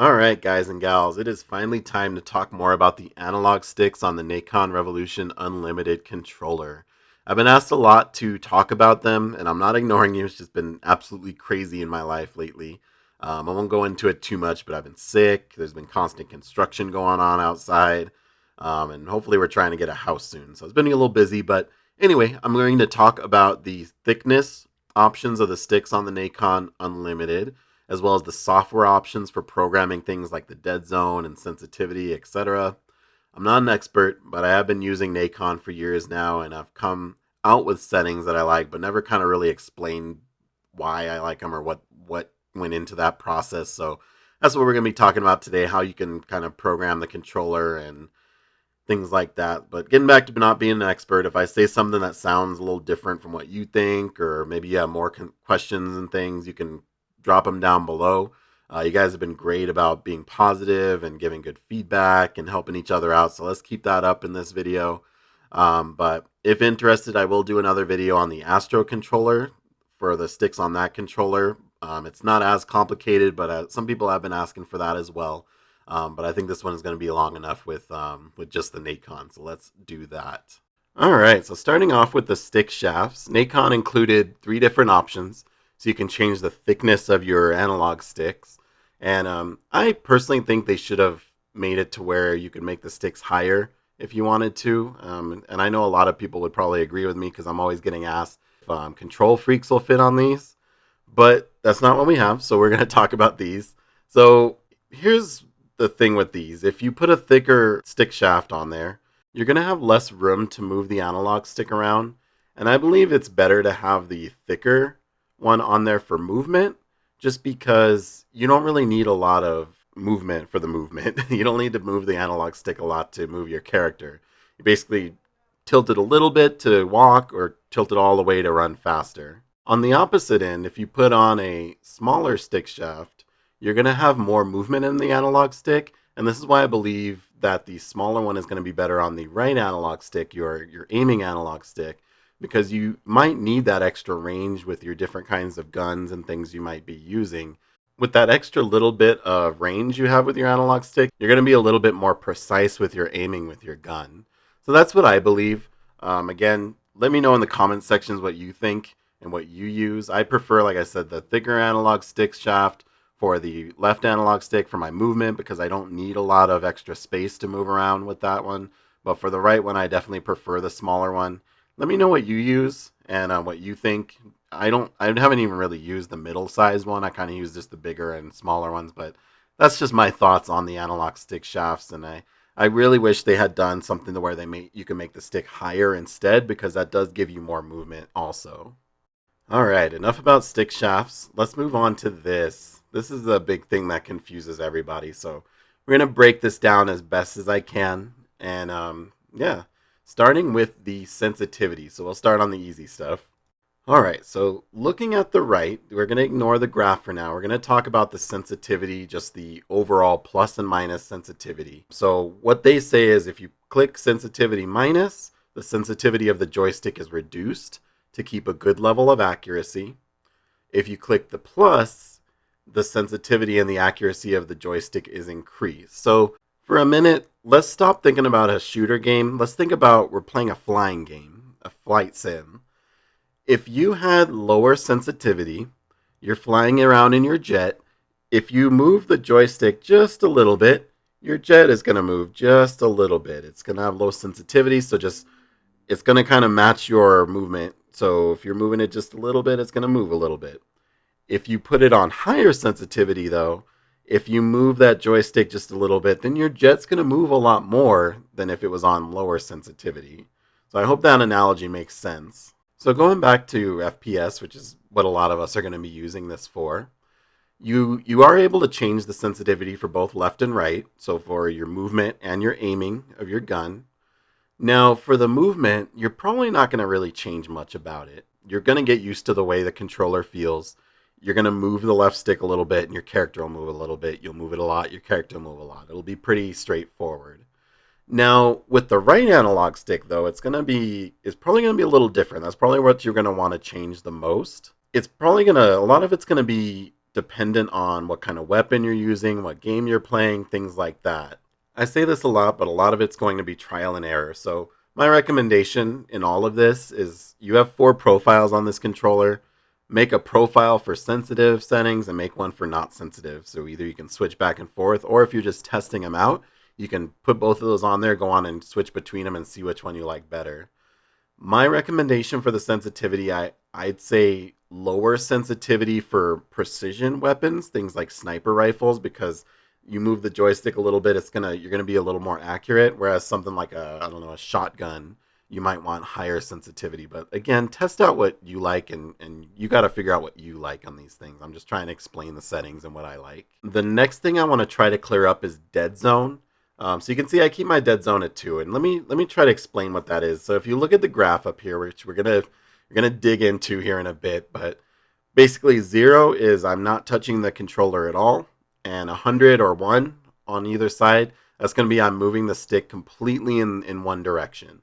Alright guys and gals, it is finally time to talk more about the analog sticks on the Nacon Revolution Unlimited controller. I've been asked a lot to talk about them, and I'm not ignoring you, it's just been absolutely crazy in my life lately. I won't go into it too much, but I've been sick, there's been constant construction going on outside, and hopefully we're trying to get a house soon. So it's been a little busy, but anyway, I'm going to talk about the thickness options of the sticks on the Nacon Unlimited, as well as the software options for programming things like the Deadzone and sensitivity, etc. I'm not an expert, but I have been using Nacon for years now, and I've come out with settings that I like, but never kind of really explained why I like them or what went into that process. So that's what we're going to be talking about today, how you can kind of program the controller and things like that. But getting back to not being an expert, if I say something that sounds a little different from what you think, or maybe you have more questions and things, you can drop them down below. You guys have been great about being positive and giving good feedback and helping each other out. So let's keep that up in this video. But if interested, I will do another video on the Astro controller for the sticks on that controller. It's not as complicated, but some people have been asking for that as well. But I think this one is going to be long enough with just the Nacon. So let's do that. All right, so starting off with the stick shafts, Nacon included 3 different options. So you can change the thickness of your analog sticks. And I personally think they should have made it to where you could make the sticks higher if you wanted to. And I know a lot of people would probably agree with me because I'm always getting asked if control freaks will fit on these. But that's not what we have, so we're going to talk about these. So here's the thing with these. If you put a thicker stick shaft on there, you're going to have less room to move the analog stick around. And I believe it's better to have the thicker one on there for movement, just because you don't really need a lot of movement for the movement. You don't need to move the analog stick a lot to move your character. You basically tilt it a little bit to walk or tilt it all the way to run faster. On the opposite end, if you put on a smaller stick shaft, you're going to have more movement in the analog stick, and this is why I believe that the smaller one is going to be better on the right analog stick, your aiming analog stick, because you might need that extra range with your different kinds of guns and things you might be using. With that extra little bit of range you have with your analog stick, you're going to be a little bit more precise with your aiming with your gun. So that's what I believe. Again, let me know in the comment sections what you think and what you use. I prefer, like I said, the thicker analog stick shaft for the left analog stick for my movement because I don't need a lot of extra space to move around with that one. But for the right one, I definitely prefer the smaller one. Let me know what you use and what you think. I haven't even really used the middle size one. I kind of use just the bigger and smaller ones, but that's just my thoughts on the analog stick shafts. And I really wish they had done something to where you can make the stick higher instead, because that does give you more movement also. All right, enough about stick shafts. Let's move on to this. This is the big thing that confuses everybody. So we're going to break this down as best as I can. And yeah. Starting with the sensitivity. So we'll start on the easy stuff. All right, so looking at the right, we're going to ignore the graph for now. We're going to talk about the sensitivity, just the overall plus and minus sensitivity. So what they say is if you click sensitivity minus, the sensitivity of the joystick is reduced to keep a good level of accuracy. If you click the plus, the sensitivity and the accuracy of the joystick is increased. So for a minute, let's stop thinking about a shooter game. Let's think about we're playing a flying game, a flight sim. If you had lower sensitivity, you're flying around in your jet. If you move the joystick just a little bit, your jet is going to move just a little bit. It's going to have low sensitivity, so it's going to kind of match your movement. So if you're moving it just a little bit, it's going to move a little bit. If you put it on higher sensitivity, though, if you move that joystick just a little bit, then your jet's going to move a lot more than if it was on lower sensitivity. So I hope that analogy makes sense. So going back to FPS, which is what a lot of us are going to be using this for, you are able to change the sensitivity for both left and right, so for your movement and your aiming of your gun. Now, for the movement, you're probably not going to really change much about it. You're going to get used to the way the controller feels. You're going to move the left stick a little bit and your character will move a little bit. You'll move it a lot, your character will move a lot. It'll be pretty straightforward. Now, with the right analog stick, though, it's probably going to be a little different. That's probably what you're going to want to change the most. A lot of it's going to be dependent on what kind of weapon you're using, what game you're playing, things like that. I say this a lot, but a lot of it's going to be trial and error. So my recommendation in all of this is you have 4 profiles on this controller. Make a profile for sensitive settings and make one for not sensitive. So either you can switch back and forth, or if you're just testing them out, you can put both of those on there, go on and switch between them and see which one you like better. My recommendation for the sensitivity, I'd say lower sensitivity for precision weapons, things like sniper rifles, because you move the joystick a little bit, you're gonna be a little more accurate. Whereas something like a shotgun, you might want higher sensitivity. But again, test out what you like, and you got to figure out what you like on these things. I'm just trying to explain the settings and what I like. The next thing I want to try to clear up is Deadzone. So you can see I keep my Deadzone at 2, and let me try to explain what that is. So if you look at the graph up here, which we're gonna dig into here in a bit, but basically 0 is I'm not touching the controller at all, and 100 or 1 on either side, that's gonna be I'm moving the stick completely in one direction.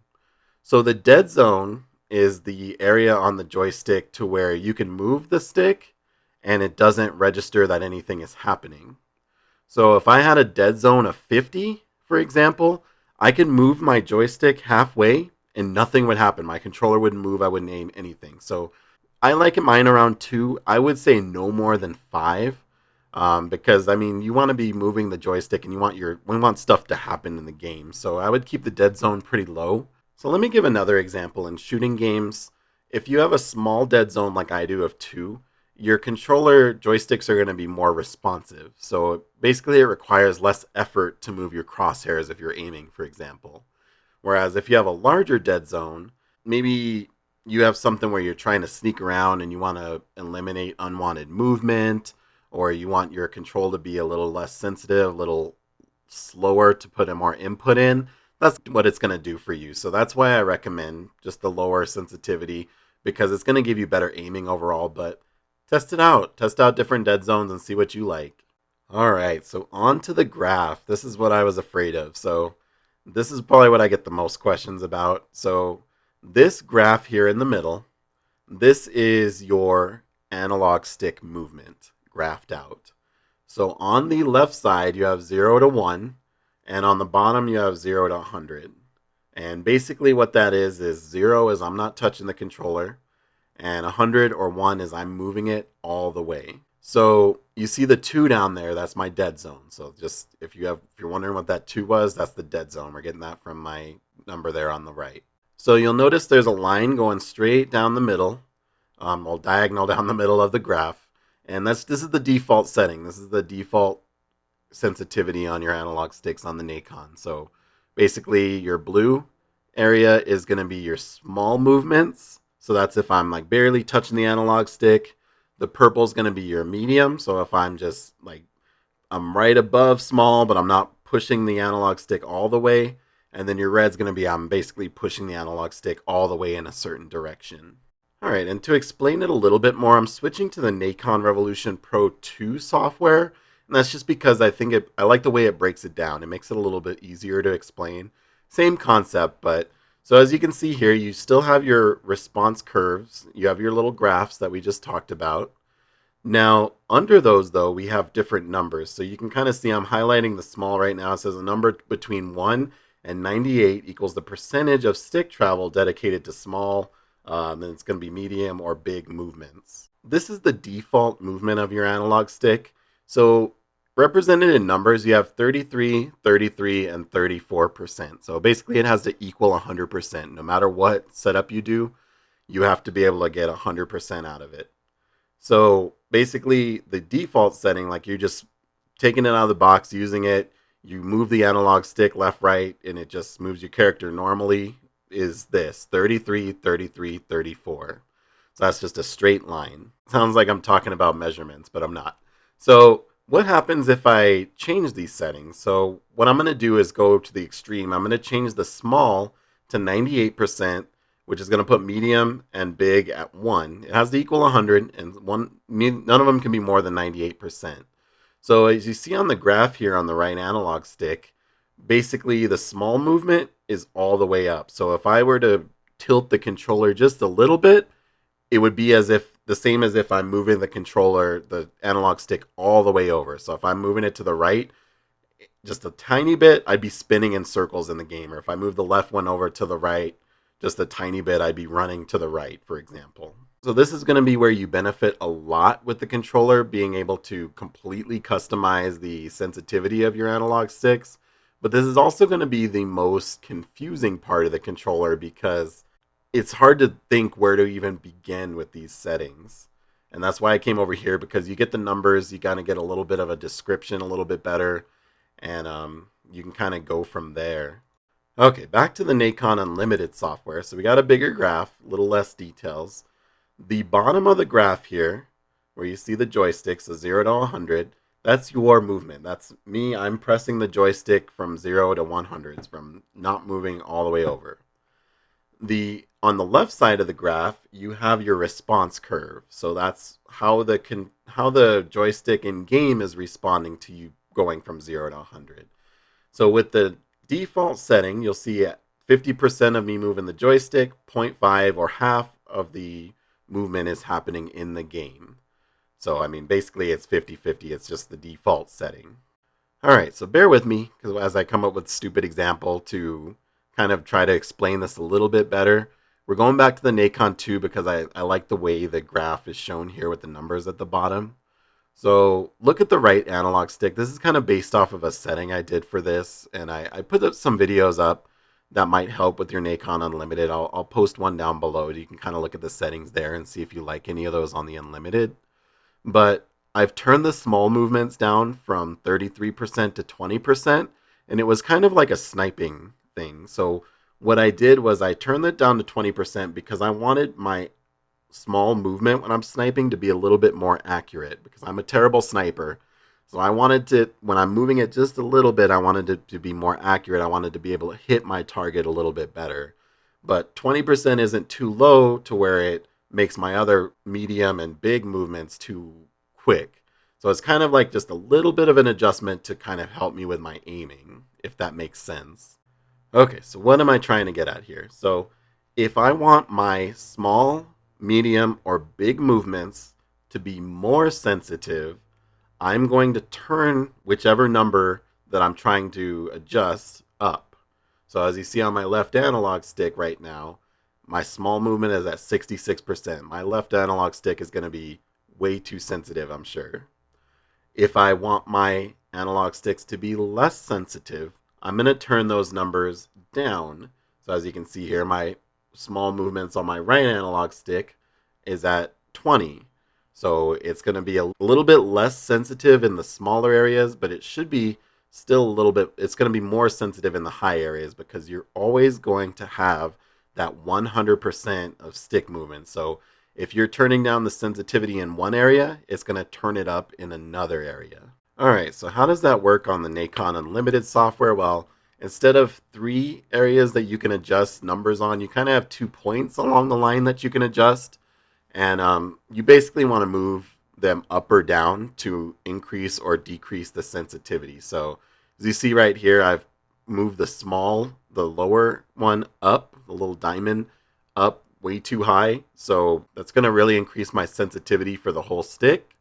So the dead zone is the area on the joystick to where you can move the stick and it doesn't register that anything is happening. So if I had a dead zone of 50, for example, I could move my joystick halfway and nothing would happen. My controller wouldn't move. I wouldn't aim anything. So I like mine around 2. I would say no more than 5. Because I mean, you want to be moving the joystick and we want stuff to happen in the game. So I would keep the dead zone pretty low. So let me give another example. In shooting games, if you have a small dead zone like I do of 2, your controller joysticks are going to be more responsive. So basically it requires less effort to move your crosshairs if you're aiming, for example. Whereas if you have a larger dead zone, maybe you have something where you're trying to sneak around and you want to eliminate unwanted movement, or you want your control to be a little less sensitive, a little slower to put more input in, that's what it's going to do for you. So that's why I recommend just the lower sensitivity, because it's going to give you better aiming overall. But test it out. Test out different dead zones and see what you like. All right, so on to the graph. This is what I was afraid of. So this is probably what I get the most questions about. So this graph here in the middle, this is your analog stick movement graphed out. So on the left side, you have 0 to 1, and on the bottom, you have 0 to 100. And basically what that is 0 is I'm not touching the controller, and 100 or 1 is I'm moving it all the way. So you see the 2 down there, that's my dead zone. So just if you're wondering what that 2 was, that's the dead zone. We're getting that from my number there on the right. So you'll notice there's a line going straight down the middle, well, diagonal down the middle of the graph. And this is the default setting. This is the default sensitivity on your analog sticks on the Nacon. So basically your blue area is going to be your small movements. So that's if I'm like barely touching the analog stick. The purple is going to be your medium. So if I'm just like, I'm right above small, but I'm not pushing the analog stick all the way. And then your red's going to be, I'm basically pushing the analog stick all the way in a certain direction. All right, and to explain it a little bit more, I'm switching to the Nacon Revolution Pro 2 software. And that's just because I like the way it breaks it down. It makes it a little bit easier to explain. Same concept, but so as you can see here, you still have your response curves. You have your little graphs that we just talked about. Now, under those, though, we have different numbers. So you can kind of see I'm highlighting the small right now. It says a number between 1 and 98 equals the percentage of stick travel dedicated to small, then it's going to be medium or big movements. This is the default movement of your analog stick. So represented in numbers, you have 33, 33, and 34%. So basically it has to equal 100%. No matter what setup you do, you have to be able to get 100% out of it. So basically the default setting, like you're just taking it out of the box, using it, you move the analog stick left, right, and it just moves your character normally, is this 33, 33, 34. So that's just a straight line. Sounds like I'm talking about measurements, but I'm not. So what happens if I change these settings? So what I'm going to do is go to the extreme. I'm going to change the small to 98%, which is going to put medium and big at 1. It has to equal 100, and none of them can be more than 98%. So as you see on the graph here on the right analog stick, basically the small movement is all the way up. So if I were to tilt the controller just a little bit, it would be as if the same as if I'm moving the controller, the analog stick, all the way over. So if I'm moving it to the right, just a tiny bit, I'd be spinning in circles in the game. Or if I move the left one over to the right, just a tiny bit, I'd be running to the right, for example. So this is going to be where you benefit a lot with the controller, being able to completely customize the sensitivity of your analog sticks. But this is also going to be the most confusing part of the controller because it's hard to think where to even begin with these settings. And that's why I came over here, because you get the numbers, you kind of get a little bit of a description a little bit better, and you can kind of go from there. Okay, back to the Nacon Unlimited software. So we got a bigger graph, a little less details. The bottom of the graph here, where you see the joysticks, so 0 to 100, that's your movement. That's me, I'm pressing the joystick from 0 to 100, from not moving all the way over. On the left side of the graph, you have your response curve. So that's how the joystick in game is responding to you going from 0 to 100. So with the default setting, you'll see at 50% of me moving the joystick, 0.5 or half of the movement is happening in the game. So I mean, basically it's 50-50. It's just the default setting. All right, so bear with me because as I come up with a stupid example to kind of try to explain this a little bit better, we're going back to the Nacon 2 because I like the way the graph is shown here with the numbers at the bottom. So look at the right analog stick. This is kind of based off of a setting I did for this, and I put up some videos up that might help with your Nacon Unlimited. I'll post one down below. You can kind of look at the settings there and see if you like any of those on the Unlimited. But I've turned the small movements down from 33% to 20%, and it was kind of like a sniping thing. So what I did was I turned it down to 20% because I wanted my small movement when I'm sniping to be a little bit more accurate, because I'm a terrible sniper. So I wanted to, when I'm moving it just a little bit, I wanted it to be more accurate. I wanted to be able to hit my target a little bit better. But 20% isn't too low to where it makes my other medium and big movements too quick. So it's kind of like just a little bit of an adjustment to kind of help me with my aiming, if that makes sense. Okay, so what am I trying to get at here? So if I want my small, medium, or big movements to be more sensitive, I'm going to turn whichever number that I'm trying to adjust up. So as you see on my left analog stick right now, my small movement is at 66%. My left analog stick is going to be way too sensitive, I'm sure. If I want my analog sticks to be less sensitive, I'm going to turn those numbers down. So as you can see here, my small movements on my right analog stick is at 20. So it's going to be a little bit less sensitive in the smaller areas, but it should be still a little bit, it's going to be more sensitive in the high areas, because you're always going to have that 100% of stick movement. So if you're turning down the sensitivity in one area, it's going to turn it up in another area. All right, so how does that work on the Nacon Unlimited software? Well, instead of 3 areas that you can adjust numbers on, you kind of have 2 points along the line that you can adjust. And you basically want to move them up or down to increase or decrease the sensitivity. So as you see right here, I've moved the lower one up, the little diamond up way too high. So that's going to really increase my sensitivity for the whole stick.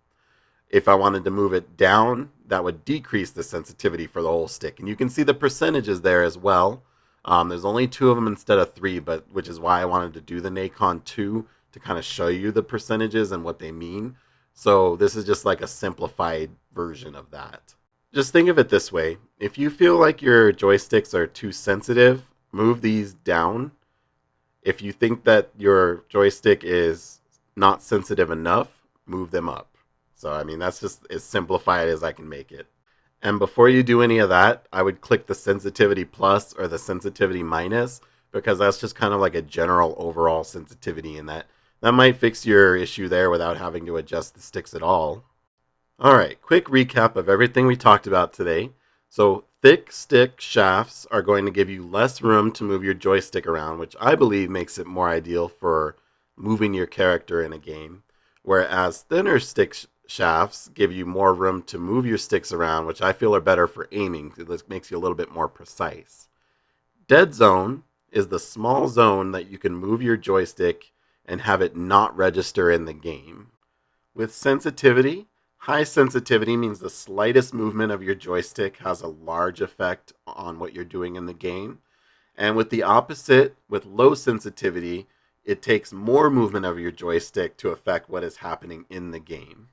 If I wanted to move it down, that would decrease the sensitivity for the whole stick. And you can see the percentages there as well. There's only 2 of them instead of 3, which is why I wanted to do the Nacon 2 to kind of show you the percentages and what they mean. So this is just like a simplified version of that. Just think of it this way. If you feel like your joysticks are too sensitive, move these down. If you think that your joystick is not sensitive enough, move them up. So, I mean, that's just as simplified as I can make it. And before you do any of that, I would click the sensitivity plus or the sensitivity minus, because that's just kind of like a general overall sensitivity, and that might fix your issue there without having to adjust the sticks at all. All right, quick recap of everything we talked about today. So thick stick shafts are going to give you less room to move your joystick around, which I believe makes it more ideal for moving your character in a game. Whereas thinner stick shafts give you more room to move your sticks around, which I feel are better for aiming. It makes you a little bit more precise. Deadzone is the small zone that you can move your joystick and have it not register in the game. With sensitivity, high sensitivity means the slightest movement of your joystick has a large effect on what you're doing in the game. And with the opposite, with low sensitivity, it takes more movement of your joystick to affect what is happening in the game.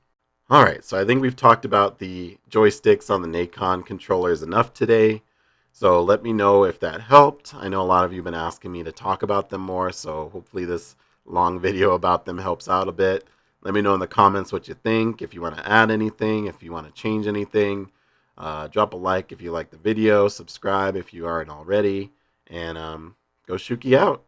All right, so I think we've talked about the joysticks on the Nacon controllers enough today. So let me know if that helped. I know a lot of you have been asking me to talk about them more, so hopefully this long video about them helps out a bit. Let me know in the comments what you think, if you want to add anything, if you want to change anything. Drop a like if you like the video, subscribe if you aren't already, and go Shuki out.